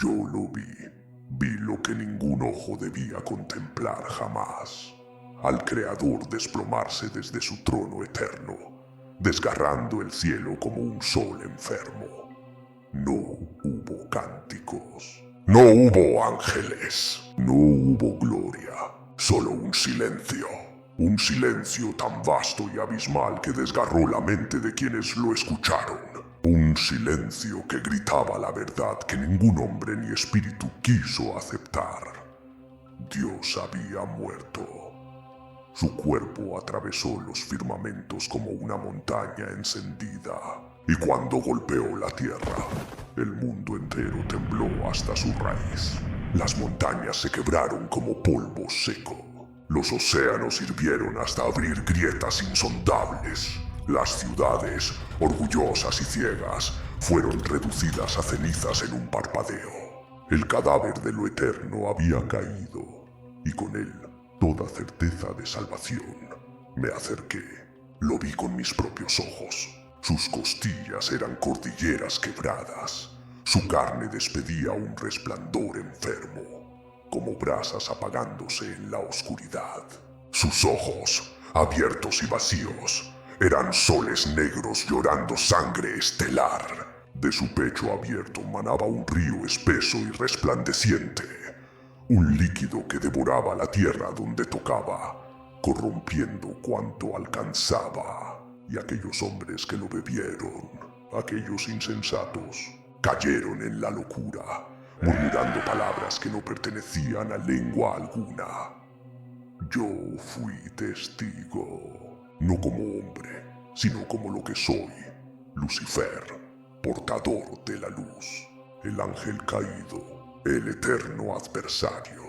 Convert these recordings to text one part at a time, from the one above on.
Yo lo vi lo que ningún ojo debía contemplar jamás, al Creador desplomarse desde su trono eterno, desgarrando el cielo como un sol enfermo. No hubo cánticos, no hubo ángeles, no hubo gloria, solo un silencio tan vasto y abismal que desgarró la mente de quienes lo escucharon. Un silencio que gritaba la verdad que ningún hombre ni espíritu quiso aceptar. Dios había muerto. Su cuerpo atravesó los firmamentos como una montaña encendida, y cuando golpeó la tierra, el mundo entero tembló hasta su raíz. Las montañas se quebraron como polvo seco. Los océanos hirvieron hasta abrir grietas insondables. Las ciudades, orgullosas y ciegas, fueron reducidas a cenizas en un parpadeo. El cadáver de lo eterno había caído, y con él toda certeza de salvación. Me acerqué, lo vi con mis propios ojos. Sus costillas eran cordilleras quebradas. Su carne despedía un resplandor enfermo, como brasas apagándose en la oscuridad. Sus ojos, abiertos y vacíos, eran soles negros llorando sangre estelar. De su pecho abierto manaba un río espeso y resplandeciente, un líquido que devoraba la tierra donde tocaba, corrompiendo cuanto alcanzaba. Y aquellos hombres que lo bebieron, aquellos insensatos, cayeron en la locura, murmurando palabras que no pertenecían a lengua alguna. Yo fui testigo, no como hombre, sino como lo que soy, Lucifer, portador de la luz, el ángel caído, el eterno adversario.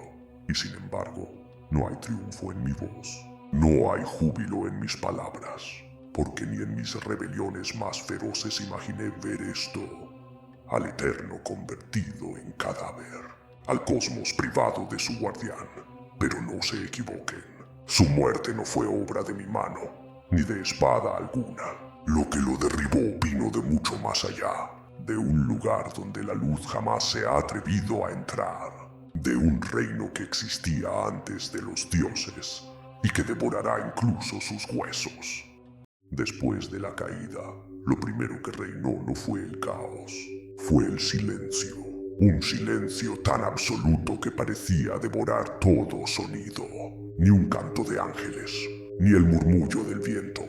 Y sin embargo, no hay triunfo en mi voz, no hay júbilo en mis palabras, porque ni en mis rebeliones más feroces imaginé ver esto, al eterno convertido en cadáver, al cosmos privado de su guardián. Pero no se equivoquen, su muerte no fue obra de mi mano, ni de espada alguna. Lo que lo derribó vino de mucho más allá, de un lugar donde la luz jamás se ha atrevido a entrar, de un reino que existía antes de los dioses y que devorará incluso sus huesos. Después de la caída, lo primero que reinó no fue el caos, fue el silencio. Un silencio tan absoluto que parecía devorar todo sonido. Ni un canto de ángeles, ni el murmullo del viento,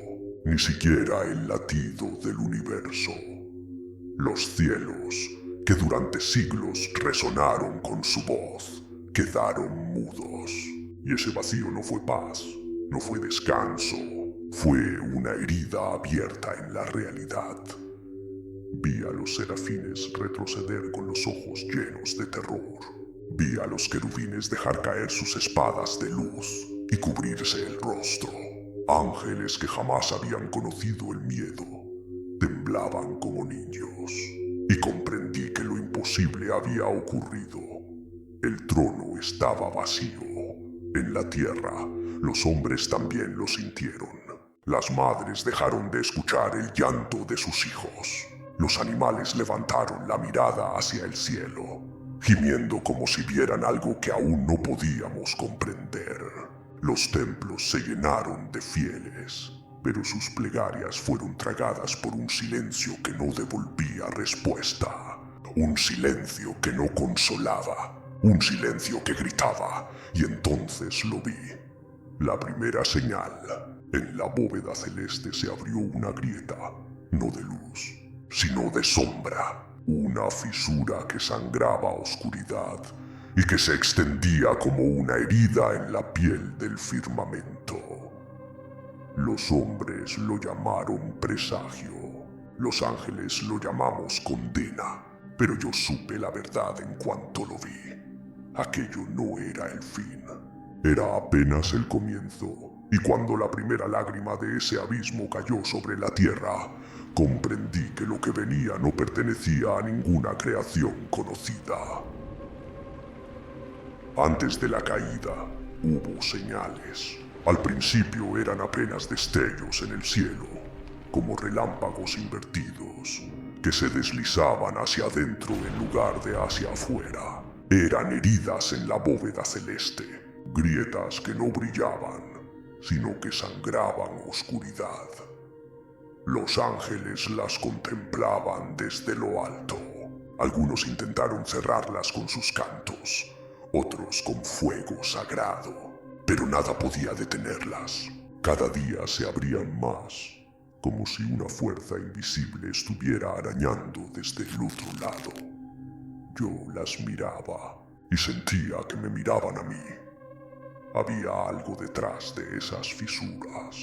ni siquiera el latido del universo. Los cielos, que durante siglos resonaron con su voz, quedaron mudos. Y ese vacío no fue paz, no fue descanso, fue una herida abierta en la realidad. Vi a los serafines retroceder con los ojos llenos de terror. Vi a los querubines dejar caer sus espadas de luz y cubrirse el rostro. Ángeles que jamás habían conocido el miedo temblaban como niños. Y comprendí que lo imposible había ocurrido. El trono estaba vacío. En la tierra, los hombres también lo sintieron. Las madres dejaron de escuchar el llanto de sus hijos. Los animales levantaron la mirada hacia el cielo, gimiendo como si vieran algo que aún no podíamos comprender. Los templos se llenaron de fieles, pero sus plegarias fueron tragadas por un silencio que no devolvía respuesta. Un silencio que no consolaba, un silencio que gritaba, y entonces lo vi. La primera señal. En la bóveda celeste se abrió una grieta, no de luz, sino de sombra, una fisura que sangraba oscuridad y que se extendía como una herida en la piel del firmamento. Los hombres lo llamaron presagio, los ángeles lo llamamos condena, pero yo supe la verdad en cuanto lo vi. Aquello no era el fin, era apenas el comienzo. Y cuando la primera lágrima de ese abismo cayó sobre la tierra, comprendí que lo que venía no pertenecía a ninguna creación conocida. Antes de la caída, hubo señales. Al principio eran apenas destellos en el cielo, como relámpagos invertidos. que se deslizaban hacia adentro en lugar de hacia afuera. Eran heridas en la bóveda celeste, grietas que no brillaban, sino que sangraban oscuridad. Los ángeles las contemplaban desde lo alto. Algunos intentaron cerrarlas con sus cantos, otros con fuego sagrado, pero nada podía detenerlas. Cada día se abrían más, como si una fuerza invisible estuviera arañando desde el otro lado. Yo las miraba y sentía que me miraban a mí. Había algo detrás de esas fisuras,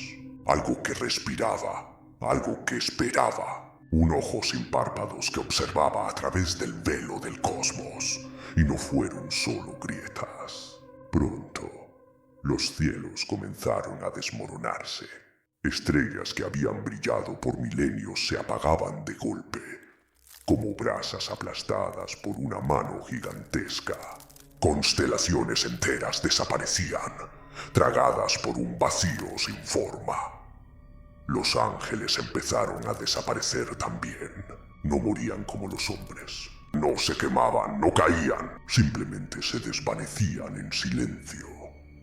algo que respiraba, algo que esperaba. Un ojo sin párpados que observaba a través del velo del cosmos, y no fueron solo grietas. Pronto, los cielos comenzaron a desmoronarse. Estrellas que habían brillado por milenios se apagaban de golpe, como brasas aplastadas por una mano gigantesca. Constelaciones enteras desaparecían, tragadas por un vacío sin forma. Los ángeles empezaron a desaparecer también. No morían como los hombres. No se quemaban, no caían. Simplemente se desvanecían en silencio,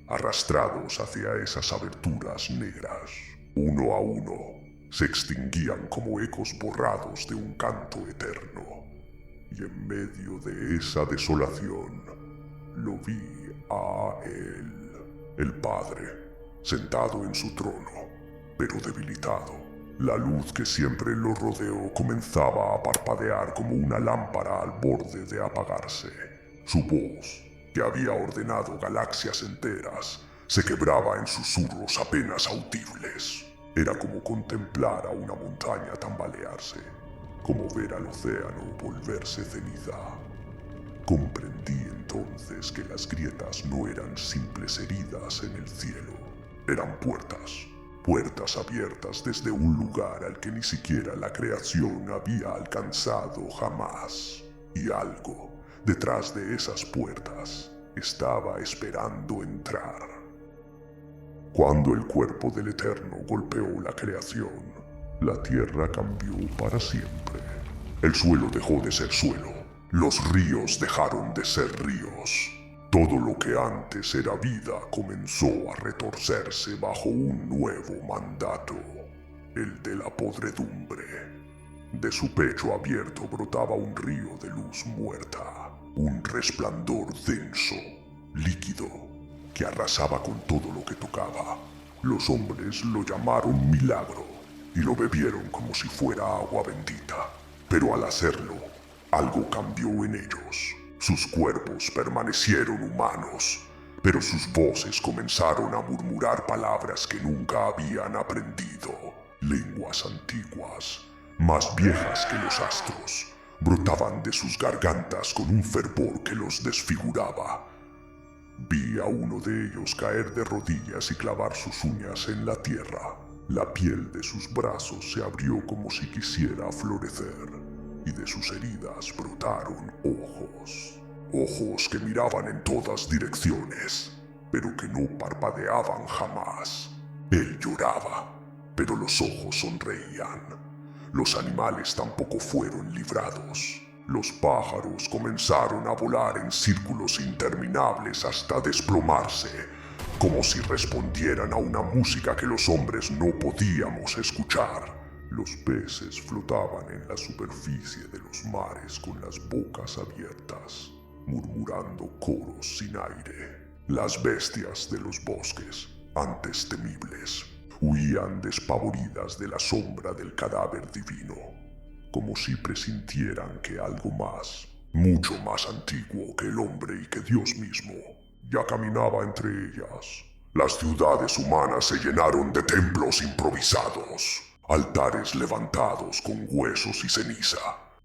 arrastrados hacia esas aberturas negras. Uno a uno, se extinguían como ecos borrados de un canto eterno. Y en medio de esa desolación, lo vi a él, el Padre, sentado en su trono, pero debilitado. La luz que siempre lo rodeó comenzaba a parpadear como una lámpara al borde de apagarse. Su voz, que había ordenado galaxias enteras, se quebraba en susurros apenas audibles. Era como contemplar a una montaña tambalearse, como ver al océano volverse ceniza. Comprendí entonces que las grietas no eran simples heridas en el cielo, eran puertas abiertas desde un lugar al que ni siquiera la creación había alcanzado jamás. Y algo detrás de esas puertas estaba esperando entrar. Cuando el cuerpo del Eterno golpeó la creación, la tierra cambió para siempre. El suelo dejó de ser suelo, los ríos dejaron de ser ríos. Todo lo que antes era vida comenzó a retorcerse bajo un nuevo mandato, el de la podredumbre. De su pecho abierto brotaba un río de luz muerta, un resplandor denso, líquido, que arrasaba con todo lo que tocaba. Los hombres lo llamaron milagro y lo bebieron como si fuera agua bendita. Pero al hacerlo, algo cambió en ellos. Sus cuerpos permanecieron humanos, pero sus voces comenzaron a murmurar palabras que nunca habían aprendido. Lenguas antiguas, más viejas que los astros, brotaban de sus gargantas con un fervor que los desfiguraba. Vi a uno de ellos caer de rodillas y clavar sus uñas en la tierra. La piel de sus brazos se abrió como si quisiera florecer, y de sus heridas brotaron ojos. Ojos que miraban en todas direcciones, pero que no parpadeaban jamás. Él lloraba, pero los ojos sonreían. Los animales tampoco fueron librados. Los pájaros comenzaron a volar en círculos interminables hasta desplomarse, como si respondieran a una música que los hombres no podíamos escuchar. Los peces flotaban en la superficie de los mares con las bocas abiertas, murmurando coros sin aire. Las bestias de los bosques, antes temibles, huían despavoridas de la sombra del cadáver divino, como si presintieran que algo más, mucho más antiguo que el hombre y que Dios mismo, ya caminaba entre ellas. Las ciudades humanas se llenaron de templos improvisados, altares levantados con huesos y ceniza.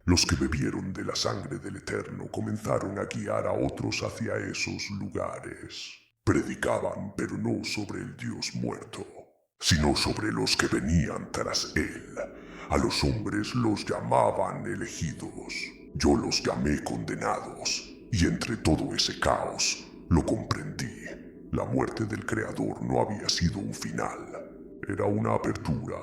Los que bebieron de la sangre del Eterno comenzaron a guiar a otros hacia esos lugares. Predicaban, pero no sobre el Dios muerto, sino sobre los que venían tras él. A los hombres los llamaban elegidos. Yo los llamé condenados, y entre todo ese caos lo comprendí. La muerte del Creador no había sido un final, era una apertura,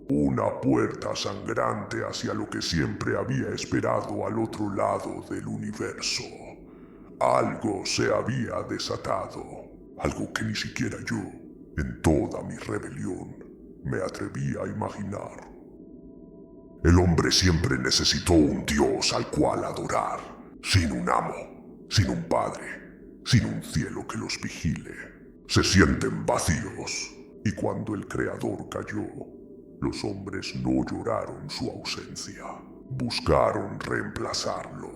Una puerta sangrante hacia lo que siempre había esperado al otro lado del universo. Algo se había desatado, algo que ni siquiera yo, en toda mi rebelión, me atreví a imaginar. El hombre siempre necesitó un dios al cual adorar, sin un amo, sin un padre, sin un cielo que los vigile. Se sienten vacíos, y cuando el Creador cayó, los hombres no lloraron su ausencia, buscaron reemplazarlo.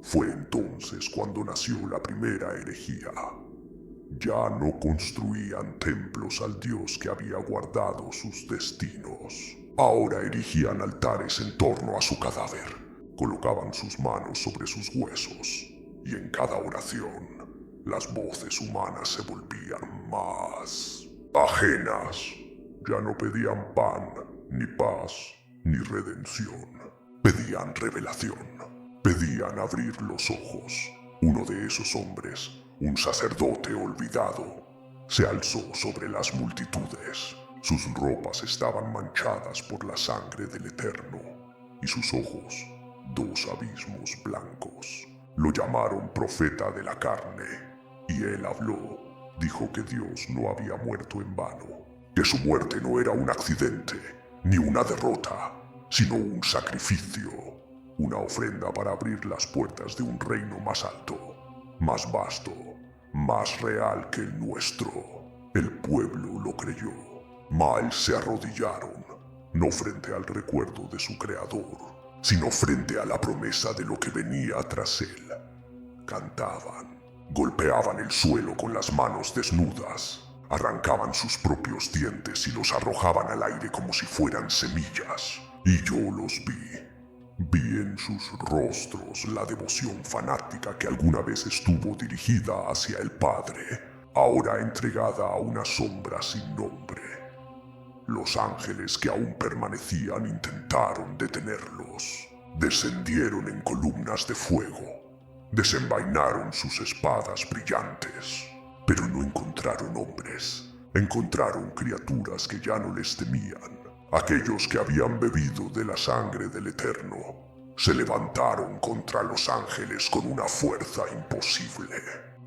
Fue entonces cuando nació la primera herejía. Ya no construían templos al Dios que había guardado sus destinos. Ahora erigían altares en torno a su cadáver. Colocaban sus manos sobre sus huesos. Y en cada oración, las voces humanas se volvían más ajenas. Ya no pedían pan, ni paz, ni redención. Pedían revelación. Pedían abrir los ojos. Uno de esos hombres, un sacerdote olvidado, se alzó sobre las multitudes. Sus ropas estaban manchadas por la sangre del Eterno, y sus ojos, dos abismos blancos. Lo llamaron profeta de la carne, y él habló. Dijo que Dios no había muerto en vano, que su muerte no era un accidente, ni una derrota, sino un sacrificio, una ofrenda para abrir las puertas de un reino más alto, más vasto, más real que el nuestro. El pueblo lo creyó. Mal se arrodillaron, no frente al recuerdo de su creador, sino frente a la promesa de lo que venía tras él. Cantaban, golpeaban el suelo con las manos desnudas, arrancaban sus propios dientes y los arrojaban al aire como si fueran semillas. Y yo los vi. Vi en sus rostros la devoción fanática que alguna vez estuvo dirigida hacia el Padre, ahora entregada a una sombra sin nombre. Los ángeles que aún permanecían intentaron detenerlos. Descendieron en columnas de fuego. Desenvainaron sus espadas brillantes. Pero no encontraron hombres. Encontraron criaturas que ya no les temían. Aquellos que habían bebido de la sangre del Eterno se levantaron contra los ángeles con una fuerza imposible.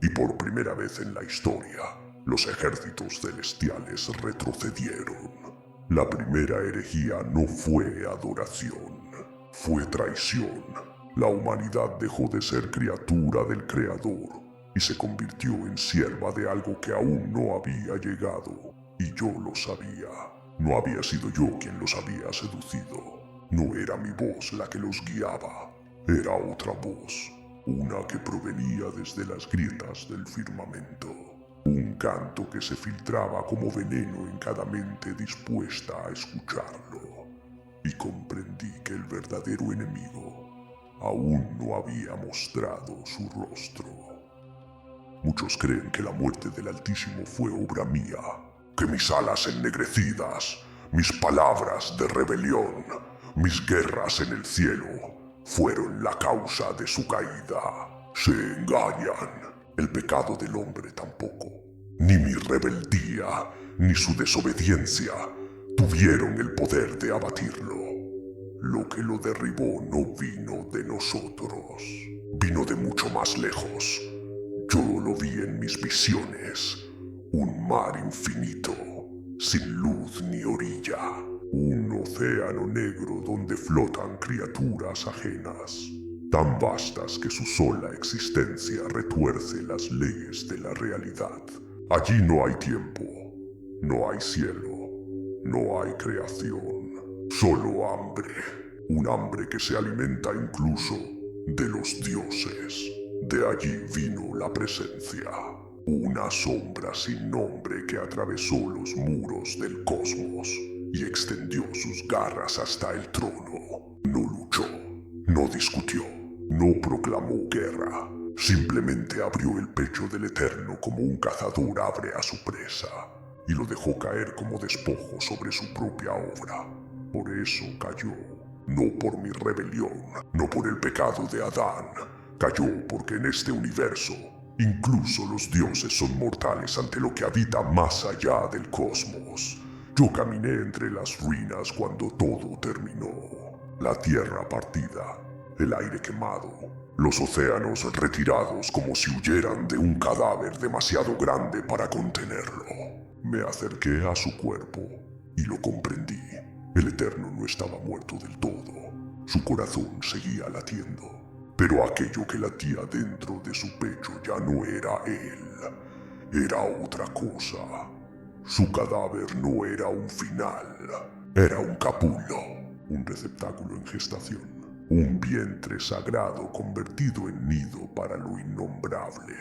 Y por primera vez en la historia, los ejércitos celestiales retrocedieron. La primera herejía no fue adoración, fue traición. La humanidad dejó de ser criatura del Creador y se convirtió en sierva de algo que aún no había llegado. Y yo lo sabía. No había sido yo quien los había seducido. No era mi voz la que los guiaba. Era otra voz, una que provenía desde las grietas del firmamento. Un canto que se filtraba como veneno en cada mente dispuesta a escucharlo. Y comprendí que el verdadero enemigo aún no había mostrado su rostro. Muchos creen que la muerte del Altísimo fue obra mía, que mis alas ennegrecidas, mis palabras de rebelión, mis guerras en el cielo, fueron la causa de su caída. Se engañan. El pecado del hombre tampoco. Ni mi rebeldía, ni su desobediencia tuvieron el poder de abatirlo. Lo que lo derribó no vino de nosotros. Vino de mucho más lejos. Yo lo vi en mis visiones. Un mar infinito, sin luz ni orilla. Un océano negro donde flotan criaturas ajenas, tan vastas que su sola existencia retuerce las leyes de la realidad. Allí no hay tiempo, no hay cielo, no hay creación, solo hambre. Un hambre que se alimenta incluso de los dioses. De allí vino la presencia. Una sombra sin nombre que atravesó los muros del cosmos y extendió sus garras hasta el trono. No luchó, no discutió, no proclamó guerra. Simplemente abrió el pecho del Eterno como un cazador abre a su presa y lo dejó caer como despojo sobre su propia obra. Por eso cayó, no por mi rebelión, no por el pecado de Adán. Cayó porque en este universo incluso los dioses son mortales ante lo que habita más allá del cosmos. Yo caminé entre las ruinas cuando todo terminó. La tierra partida, el aire quemado, los océanos retirados como si huyeran de un cadáver demasiado grande para contenerlo. Me acerqué a su cuerpo y lo comprendí. El Eterno no estaba muerto del todo. Su corazón seguía latiendo, pero aquello que latía dentro de su pecho ya no era él. Era otra cosa. Su cadáver no era un final, era un capullo, un receptáculo en gestación, un vientre sagrado convertido en nido para lo innombrable.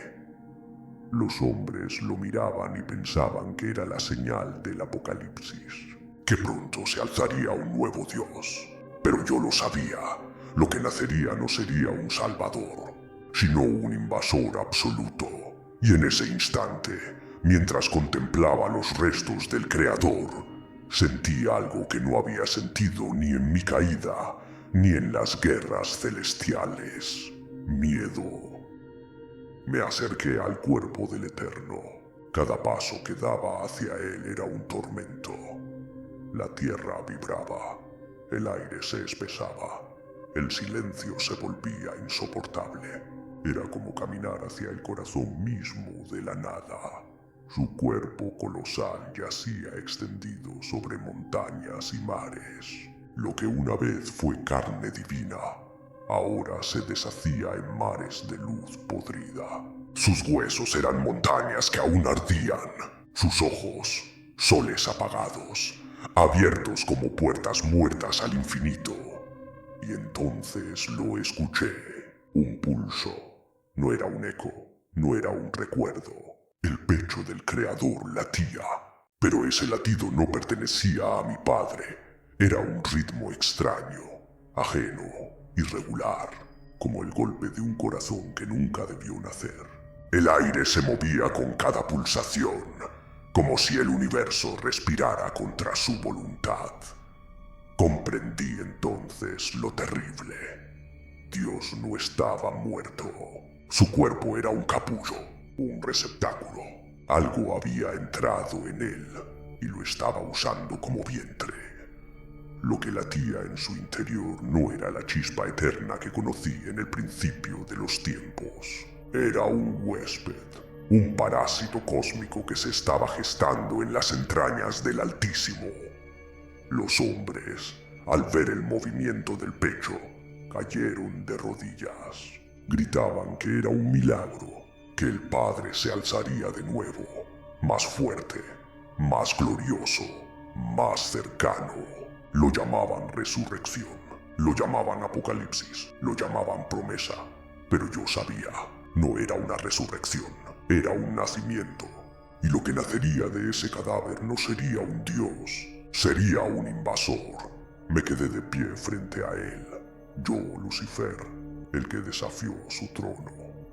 Los hombres lo miraban y pensaban que era la señal del apocalipsis, que pronto se alzaría un nuevo Dios. Pero yo lo sabía, lo que nacería no sería un salvador, sino un invasor absoluto. Y en ese instante, mientras contemplaba los restos del Creador, sentí algo que no había sentido ni en mi caída, ni en las guerras celestiales. Miedo. Me acerqué al cuerpo del Eterno. Cada paso que daba hacia él era un tormento. La tierra vibraba, el aire se espesaba, el silencio se volvía insoportable. Era como caminar hacia el corazón mismo de la nada. Su cuerpo colosal yacía extendido sobre montañas y mares. Lo que una vez fue carne divina, ahora se deshacía en mares de luz podrida. Sus huesos eran montañas que aún ardían. Sus ojos, soles apagados, abiertos como puertas muertas al infinito. Y entonces lo escuché. Un pulso. No era un eco, no era un recuerdo. El pecho del Creador latía, pero ese latido no pertenecía a mi padre. Era un ritmo extraño, ajeno, irregular, como el golpe de un corazón que nunca debió nacer. El aire se movía con cada pulsación, como si el universo respirara contra su voluntad. Comprendí entonces lo terrible. Dios no estaba muerto. Su cuerpo era un capullo, un receptáculo. Algo había entrado en él y lo estaba usando como vientre. Lo que latía en su interior no era la chispa eterna que conocí en el principio de los tiempos. Era un huésped, un parásito cósmico que se estaba gestando en las entrañas del Altísimo. Los hombres, al ver el movimiento del pecho, cayeron de rodillas. Gritaban que era un milagro, que el Padre se alzaría de nuevo, más fuerte, más glorioso, más cercano. Lo llamaban resurrección, lo llamaban apocalipsis, lo llamaban promesa. Pero yo sabía, no era una resurrección, era un nacimiento. Y lo que nacería de ese cadáver no sería un Dios, sería un invasor. Me quedé de pie frente a él. Yo, Lucifer, el que desafió su trono,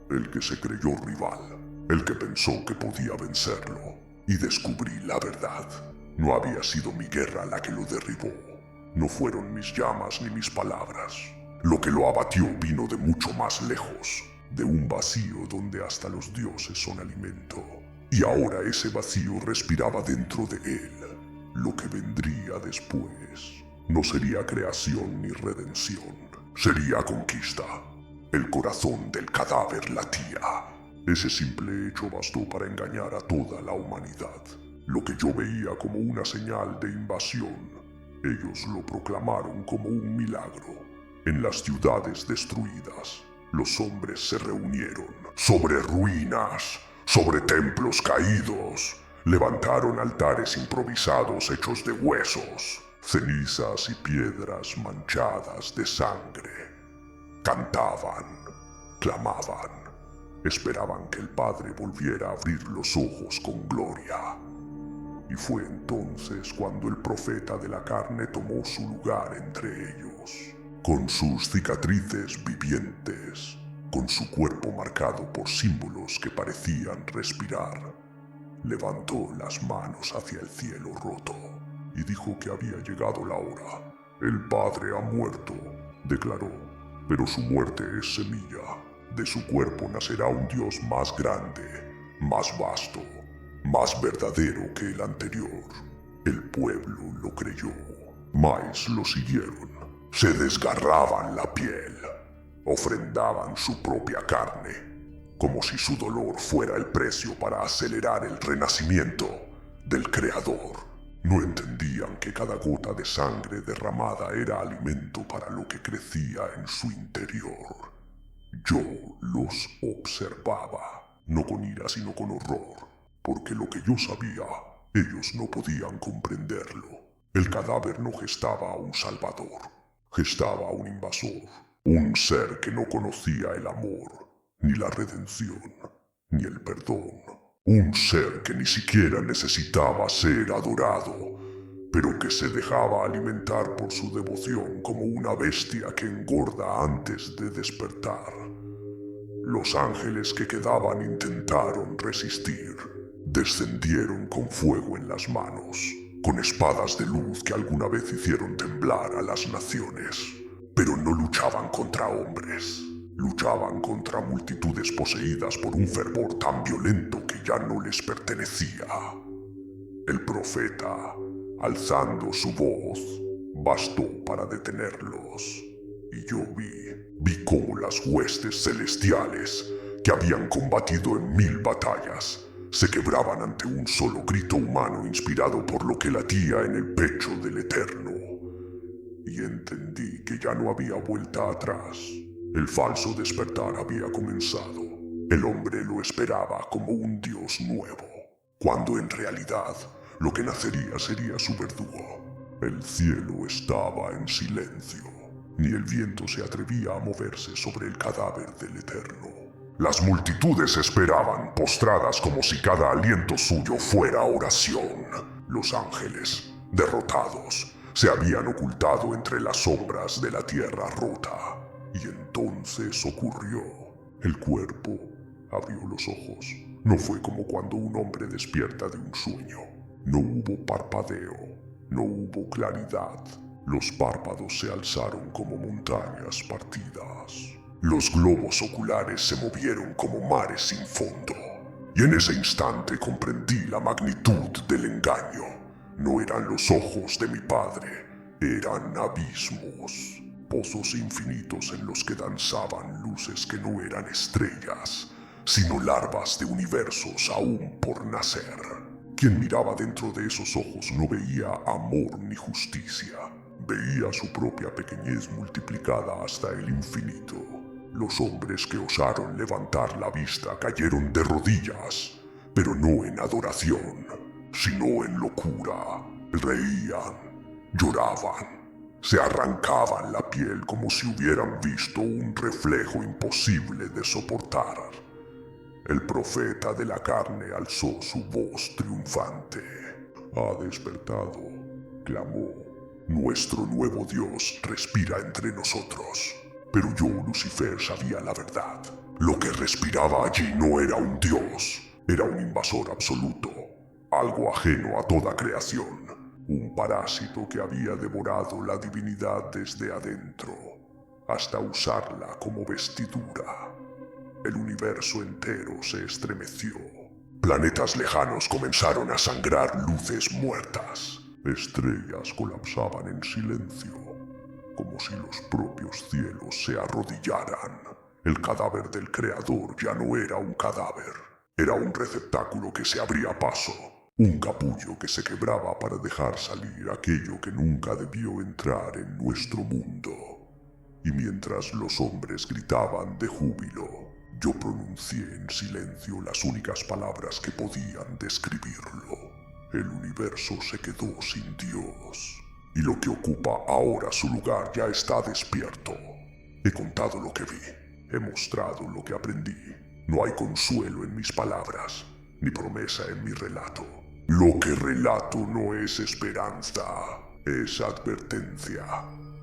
el que se creyó rival, el que pensó que podía vencerlo. Y descubrí la verdad. No había sido mi guerra la que lo derribó. No fueron mis llamas ni mis palabras. Lo que lo abatió vino de mucho más lejos, de un vacío donde hasta los dioses son alimento. Y ahora ese vacío respiraba dentro de él. Lo que vendría después no sería creación ni redención, sería conquista. El corazón del cadáver latía. Ese simple hecho bastó para engañar a toda la humanidad. Lo que yo veía como una señal de invasión, ellos lo proclamaron como un milagro. En las ciudades destruidas, los hombres se reunieron sobre ruinas, sobre templos caídos. Levantaron altares improvisados hechos de huesos, cenizas y piedras manchadas de sangre. Cantaban, clamaban, esperaban que el Padre volviera a abrir los ojos con gloria. Y fue entonces cuando el profeta de la carne tomó su lugar entre ellos, con sus cicatrices vivientes, con su cuerpo marcado por símbolos que parecían respirar. Levantó las manos hacia el cielo roto y dijo que había llegado la hora. El Padre ha muerto, declaró, pero su muerte es semilla. De su cuerpo nacerá un Dios más grande, más vasto, más verdadero que el anterior. El pueblo lo creyó, mas lo siguieron. Se desgarraban la piel, ofrendaban su propia carne, como si su dolor fuera el precio para acelerar el renacimiento del Creador. No entendían que cada gota de sangre derramada era alimento para lo que crecía en su interior. Yo los observaba, no con ira sino con horror, porque lo que yo sabía, ellos no podían comprenderlo. El cadáver no gestaba a un salvador, gestaba a un invasor, un ser que no conocía el amor, ni la redención, ni el perdón. Un ser que ni siquiera necesitaba ser adorado, pero que se dejaba alimentar por su devoción como una bestia que engorda antes de despertar. Los ángeles que quedaban intentaron resistir. Descendieron con fuego en las manos, con espadas de luz que alguna vez hicieron temblar a las naciones. Pero no luchaban contra hombres. Luchaban contra multitudes poseídas por un fervor tan violento que ya no les pertenecía. El profeta, alzando su voz, bastó para detenerlos. Y yo vi cómo las huestes celestiales, que habían combatido en 1000 batallas, se quebraban ante un solo grito humano inspirado por lo que latía en el pecho del Eterno. Y entendí que ya no había vuelta atrás. El falso despertar había comenzado. El hombre lo esperaba como un dios nuevo, cuando en realidad lo que nacería sería su verdugo. El cielo estaba en silencio. Ni el viento se atrevía a moverse sobre el cadáver del Eterno. Las multitudes esperaban, postradas como si cada aliento suyo fuera oración. Los ángeles, derrotados, se habían ocultado entre las sombras de la tierra rota. Y entonces ocurrió. El cuerpo abrió los ojos. No fue como cuando un hombre despierta de un sueño. No hubo parpadeo, no hubo claridad. Los párpados se alzaron como montañas partidas. Los globos oculares se movieron como mares sin fondo. Y en ese instante comprendí la magnitud del engaño. No eran los ojos de mi padre, eran abismos. Pozos infinitos en los que danzaban luces que no eran estrellas, sino larvas de universos aún por nacer. Quien miraba dentro de esos ojos no veía amor ni justicia. Veía su propia pequeñez multiplicada hasta el infinito. Los hombres que osaron levantar la vista cayeron de rodillas, pero no en adoración, sino en locura. Reían, lloraban, se arrancaban la piel como si hubieran visto un reflejo imposible de soportar. El profeta de la carne alzó su voz triunfante. Ha despertado, clamó. Nuestro nuevo Dios respira entre nosotros. Pero yo, Lucifer, sabía la verdad. Lo que respiraba allí no era un Dios, era un invasor absoluto, algo ajeno a toda creación. Un parásito que había devorado la divinidad desde adentro, hasta usarla como vestidura. El universo entero se estremeció. Planetas lejanos comenzaron a sangrar luces muertas. Estrellas colapsaban en silencio, como si los propios cielos se arrodillaran. El cadáver del Creador ya no era un cadáver, era un receptáculo que se abría paso. Un capullo que se quebraba para dejar salir aquello que nunca debió entrar en nuestro mundo. Y mientras los hombres gritaban de júbilo, yo pronuncié en silencio las únicas palabras que podían describirlo. El universo se quedó sin Dios, y lo que ocupa ahora su lugar ya está despierto. He contado lo que vi, he mostrado lo que aprendí. No hay consuelo en mis palabras, ni promesa en mi relato. Lo que relato no es esperanza, es advertencia.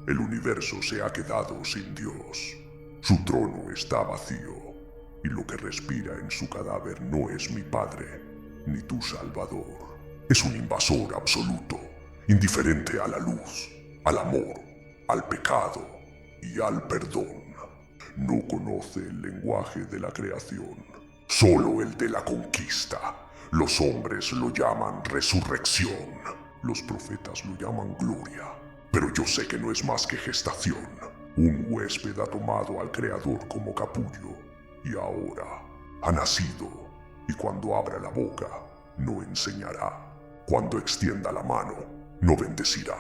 El universo se ha quedado sin Dios. Su trono está vacío, y lo que respira en su cadáver no es mi Padre, ni tu Salvador. Es un invasor absoluto, indiferente a la luz, al amor, al pecado y al perdón. No conoce el lenguaje de la creación, solo el de la conquista. Los hombres lo llaman resurrección. Los profetas lo llaman gloria, pero yo sé que no es más que gestación. Un huésped ha tomado al Creador como capullo y ahora ha nacido, y cuando abra la boca no enseñará. Cuando extienda la mano no bendecirá.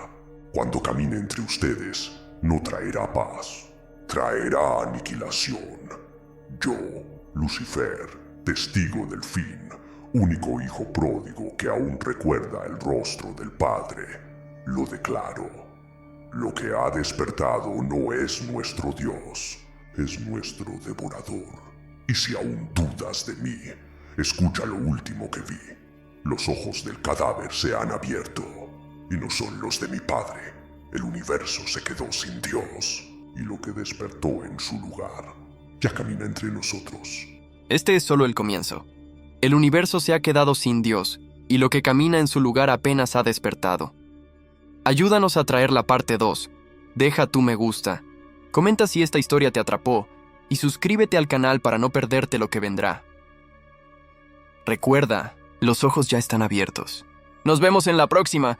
Cuando camine entre ustedes no traerá paz, traerá aniquilación. Yo, Lucifer, testigo del fin, único hijo pródigo que aún recuerda el rostro del Padre, lo declaro. Lo que ha despertado no es nuestro Dios, es nuestro devorador. Y si aún dudas de mí, escucha lo último que vi. Los ojos del cadáver se han abierto, y no son los de mi Padre. El universo se quedó sin Dios, y lo que despertó en su lugar ya camina entre nosotros. Este es solo el comienzo. El universo se ha quedado sin Dios, y lo que camina en su lugar apenas ha despertado. Ayúdanos a traer la parte 2. Deja tu me gusta. Comenta si esta historia te atrapó, y suscríbete al canal para no perderte lo que vendrá. Recuerda, los ojos ya están abiertos. Nos vemos en la próxima.